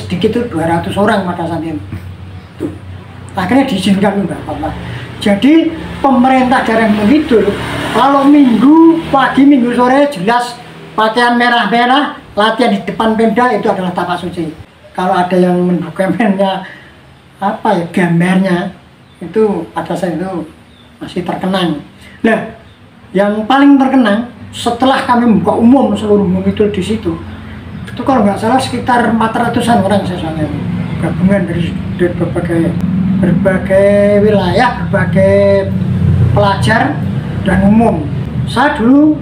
sedikit itu 200 orang pada saat itu. Tuh. Akhirnya diizinkan Mbak Bapak. Jadi pemerintah daerah Gunung Kidul kalau minggu pagi minggu sore jelas pakaian merah-merah, latihan di depan Pemda itu adalah tapak suci. Kalau ada yang mendokumennya apa ya gambarnya itu pada saat itu masih terkenang. Nah, yang paling terkenang setelah kami membuka umum seluruh Gunung Kidul di situ, itu kalau nggak salah sekitar 400-an orang siswanya gabungan dari berbagai wilayah, berbagai pelajar dan umum. Saya dulu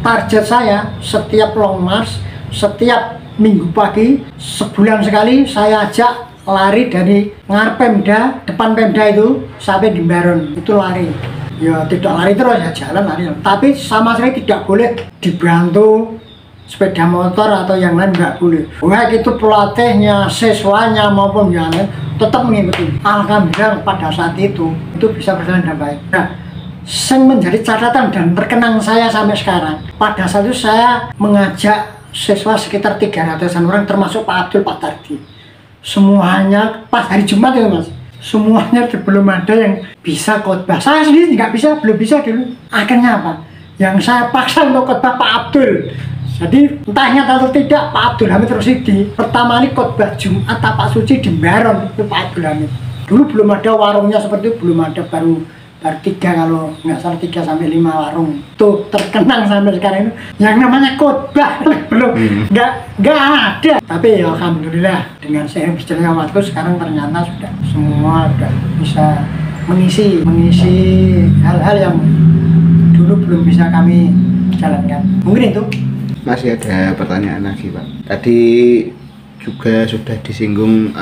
target saya setiap long march, setiap minggu pagi, sebulan sekali saya ajak lari dari ngarep Pemda, depan Pemda itu sampai di Baron, itu lari. Ya tidak lari terus ya jalan lari, tapi sama sekali tidak boleh dibantu sepeda motor atau yang lain nggak boleh. Baik itu pelatihnya, siswanya maupun yang lain tetap mengikuti. Alhamdulillah pada saat itu bisa berjalan dengan baik. Nah, yang menjadi catatan dan terkenang saya sampai sekarang, pada saat itu saya mengajak siswa sekitar 300-an orang termasuk Pak Abdul, Pak Tardi. Semuanya pas hari Jumat itu Mas, semuanya belum ada yang bisa khotbah. Saya sendiri nggak bisa, belum bisa dulu. Akhirnya apa? Yang saya paksa untuk khotbah Pak Abdul. Jadi entah ingat atau tidak, Pak Abdul Hamid Rosidi pertama kali khotbah Jumat tapak suci di Baron itu Pak Abdul Hamid. Dulu belum ada warungnya seperti itu, belum ada, baru 3 kalau nggak salah 3 sampai 5 warung. Tuh terkenang sampai sekarang itu yang namanya khotbah belum nggak ada. Tapi ya alhamdulillah dengan seiring berjalannya waktu sekarang ternyata sudah semua sudah bisa mengisi hal-hal yang dulu belum bisa kami jalankan. Mungkin itu. Masih ada pertanyaan lagi Pak. Tadi juga sudah disinggung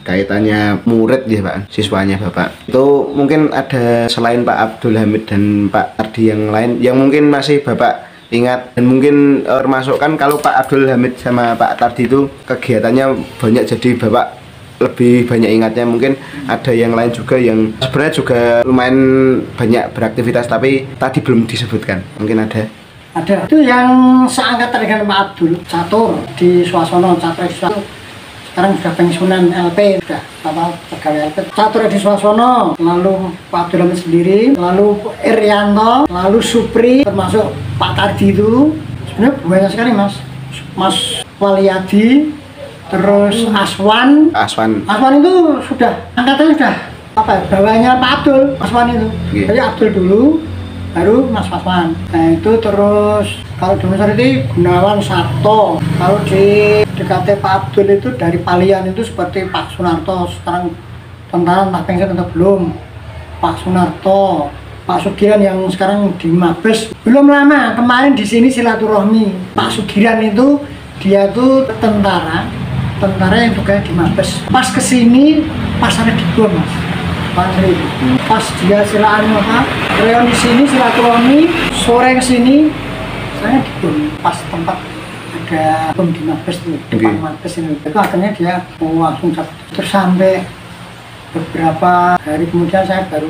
kaitannya murid ya Pak, siswanya Bapak. Itu mungkin ada selain Pak Abdul Hamid dan Pak Tardi yang lain yang mungkin masih Bapak ingat, dan mungkin termasuk kan kalau Pak Abdul Hamid sama Pak Tardi itu kegiatannya banyak, jadi Bapak lebih banyak ingatnya. Mungkin ada yang lain juga yang sebenarnya juga lumayan banyak beraktivitas tapi tadi belum disebutkan, mungkin ada. Ada, itu yang seangkatan dengan Pak Abdul, Catur di Swasono, Catur itu sekarang sudah pensiunan LP, sudah pegawai LP. Catur di Swasono, lalu Pak Abdul Hamid sendiri, lalu Irianto, lalu Supri, termasuk Pak Tardi itu. Sebenarnya banyak sekali Mas Waliadi, terus Aswan itu sudah, angkatannya sudah bawahnya Pak Abdul, Aswan itu. Jadi Abdul dulu, baru Mas Aswan. Nah itu terus kalau dulu itu Gunawan Sabto. Kalau di dekatnya Pak Abdul itu dari Palian itu seperti Pak Sunarto, sekarang tentara entah pensiun atau belum. Pak Sunarto, Pak Sugiran yang sekarang di Mabes. Belum lama kemarin di sini silaturahmi. Pak Sugiran itu dia tuh tentara yang juga di Mabes. Pas kesini pas ada dibom Mas. Pas dia silaan reon di sini silaturahmi, sore kesini saya dibom pas tempat ada bom di Mabes itu, depan Mabes itu. Itu akhirnya dia langsung terus sampai beberapa hari kemudian saya baru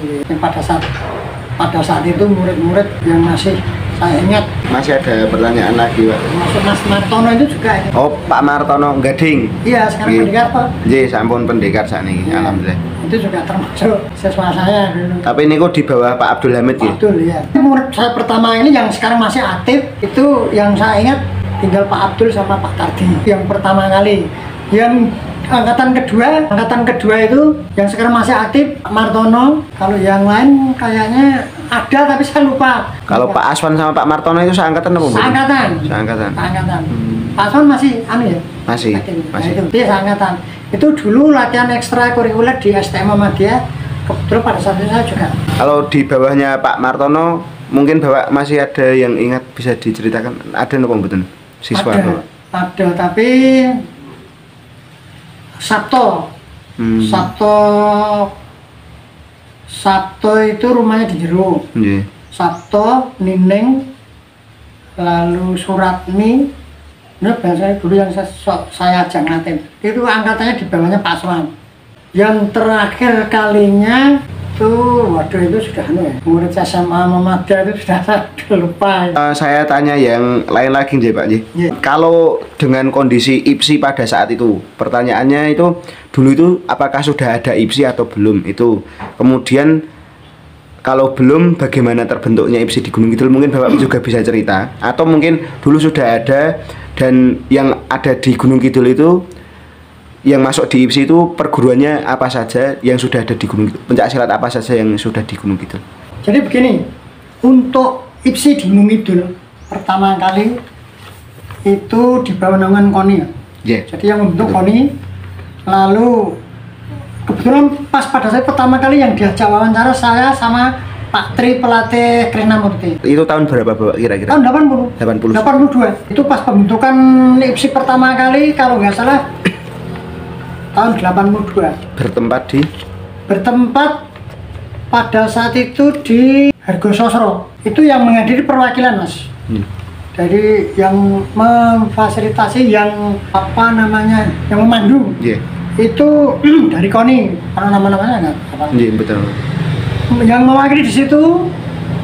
pada saat itu murid-murid yang masih saya ingat. Masih ada pertanyaan lagi Pak. Masuk Mas Martono itu juga. Oh Pak Martono Gading. Iya sekarang pendekar Pak. Iya sampun pendekar saat ini ya. Alhamdulillah. Itu juga termasuk siswa saya dulu. Tapi ini kok di bawah Pak Abdul Hamid ya? Abdul ya. Murid saya pertama ini yang sekarang masih aktif itu yang saya ingat tinggal Pak Abdul sama Pak Tardi yang pertama kali. Yang angkatan kedua itu yang sekarang masih aktif Pak Martono. Kalau yang lain kayaknya ada tapi saya lupa. Kalau Pak Aswan sama Pak Martono itu seangkatan apa? Seangkatan. Pak Aswan masih ya? Masih. Nah, itu dia seangkatan. Itu dulu latihan ekstrakurikuler di STM Muhammadiyah. Kebetulan pada saat itu saya juga. Kalau di bawahnya Pak Martono mungkin Bapak masih ada yang ingat bisa diceritakan? Ada nopo mboten? Siswa ada tapi Sabto itu rumahnya di Jero. Sabto, Nining, lalu Suratmi. Ini biasanya dulu yang saya ajak ngatin. Itu angkatannya di bawahnya Pak Aswan. Yang terakhir kalinya itu waduh itu sudah murid SMA Muhammadiyah itu sudah lupa. Saya tanya yang lain lagi nih Pak. Yeah. Kalau dengan kondisi IPSI pada saat itu, pertanyaannya itu dulu itu apakah sudah ada IPSI atau belum itu? Kemudian kalau belum, bagaimana terbentuknya IPSI di Gunung Kidul? Mungkin Bapak juga bisa cerita. Atau mungkin dulu sudah ada dan yang ada di Gunung Kidul itu, yang masuk di IPSI itu perguruannya apa saja yang sudah ada di Gunung Kidul? Pencaksilat apa saja yang sudah di Gunung Kidul? Jadi begini, untuk IPSI di Gunung Kidul pertama kali itu di bawah naungan KONI. Yeah. Jadi yang membentuk KONI, lalu kebetulan pas pada saat pertama kali yang diajak wawancara saya sama Pak Tri pelatih Krisnamurti. Itu tahun berapa Bapak kira-kira? Tahun 82. Itu pas pembentukan IPSI pertama kali kalau nggak salah tahun 82. Bertempat pada saat itu di Hargososro. Itu yang menghadiri perwakilan Mas. Jadi yang memfasilitasi, yang apa namanya, yang memandu. Yeah. Itu dari KONI, karena nama-namanya nggak apa. Iya, betul. Yang mewakili di situ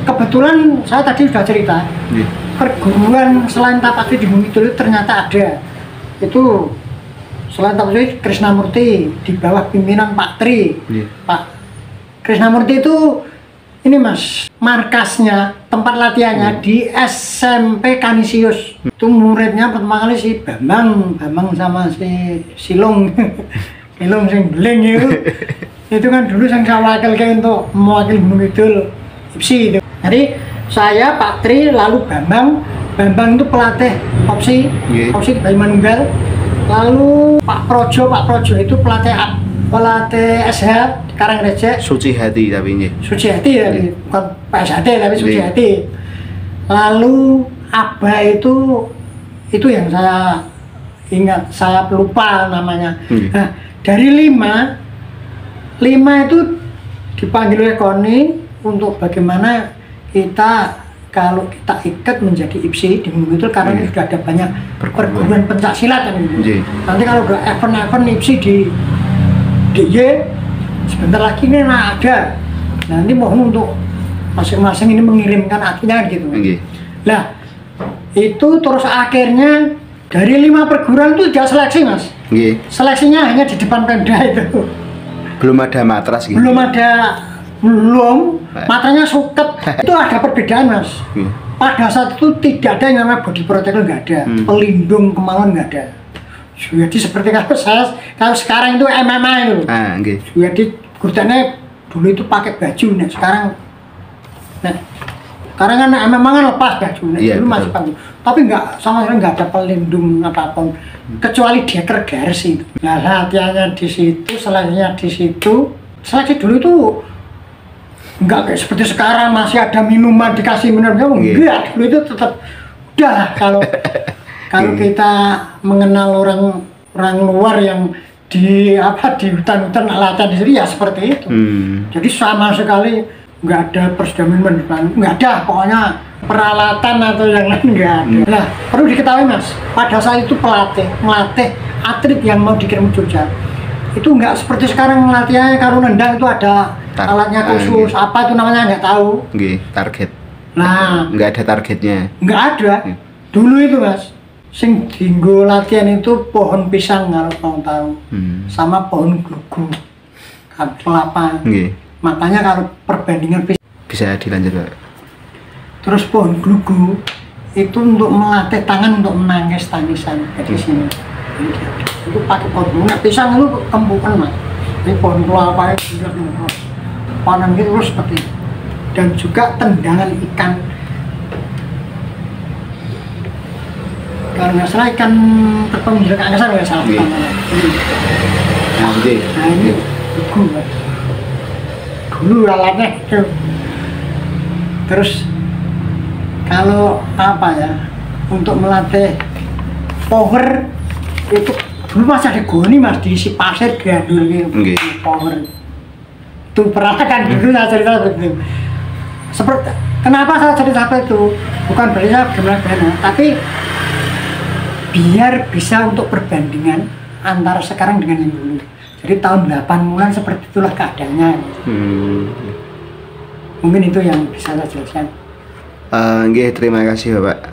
kebetulan saya tadi sudah cerita. Yeah. Perguruan selain Tapakti di Gunung Kidul ternyata ada. Itu selain Tapakti Krisnamurti di bawah pimpinan Pak Tri. Yeah. Pak Krisnamurti itu ini Mas, markasnya, tempat latihannya di SMP Kanisius. Itu muridnya pertama kali si Bambang sama si Silung. Silung sing beling itu. Itu kan dulu yang saya wakilkan untuk mewakili Gunung Kidul IPSI itu. Jadi saya, Pak Tri, lalu Bambang itu pelatih opsi, opsi Bayi Manunggal. Lalu Pak Projo itu pelatih SH Karangreja. Suci hati tapi ini. Suci hati ya, bukan PSHT tapi Suci hati. Lalu Abah itu yang saya ingat, saya lupa namanya. Nah, dari lima itu dipanggil oleh KONI untuk bagaimana kita kalau kita ikat menjadi IPSI di Gunung Kidul karena ini sudah ada banyak perguruan pencaksilat kan gitu. Nanti kalau udah event IPSI di DIY sebentar lagi ini ada. Nanti mohon untuk masing-masing ini mengirimkan artinya gitu. Nah, itu terus akhirnya dari 5 perguruan itu tidak seleksi Mas. Seleksinya hanya di depan Pemda itu. Belum ada matras gitu. Belum, matanya suket. Itu ada perbedaan Mas. Pada saat itu tidak ada yang namanya body protector, nggak ada. Pelindung kemaluan nggak ada. Jadi seperti kalau sekarang itu MMA itu. Jadi kurdannya dulu itu pakai baju, sekarang kan MMA kan lepas baju, dulu masih pakai. Tapi sama sekali nggak ada pelindung apapun, kecuali dia garis itu. Nah latihannya di situ, seleksinya di situ. Seleksi dulu itu nggak kayak seperti sekarang masih ada minuman dikasih minum, enggak. Dulu itu tetap udah kalau kita mengenal orang luar yang di hutan-hutan latihan di sini ya seperti itu. Jadi sama sekali nggak ada persediaan, nggak ada, pokoknya peralatan atau yang lain nggak ada. Nah perlu diketahui Mas, pada saat itu melatih atlet yang mau dikirim ke Jogja itu nggak seperti sekarang latihannya kalau nendang itu ada alatnya khusus, apa itu namanya nggak tahu. Target. Nah nggak ada targetnya. Nggak ada. Dulu itu Mas, sing dinggo latihan itu pohon pisang kalau tahu, sama pohon glugu, kelapa. Makanya kalau perbandingan bisa dilanjut Pak. Terus pohon glugu itu untuk melatih tangan untuk menangkis tangisan di sini. Itu pakai pohon glugu. Nah, pisang itu kembukan Mas. Ini pohon kelapa itu terus panen gitu terus seperti itu. Dan juga tendangan ikan. Kalau nggak salah ikan tepung juga nggak salah Nah ini glugu. Dulu alatnya itu. Terus kalau apa ya, untuk melatih power itu dulu masih ada goni Mas, diisi pasir gandul gitu. Power itu peralatan dulu saya cerita begitu. Seperti kenapa saya cerita seperti itu, bukan berarti saya gimana, tapi biar bisa untuk perbandingan antara sekarang dengan yang dulu. Jadi tahun 80-an seperti itulah keadaannya. Mungkin itu yang bisa saya jelaskan. Nggih, terima kasih Bapak.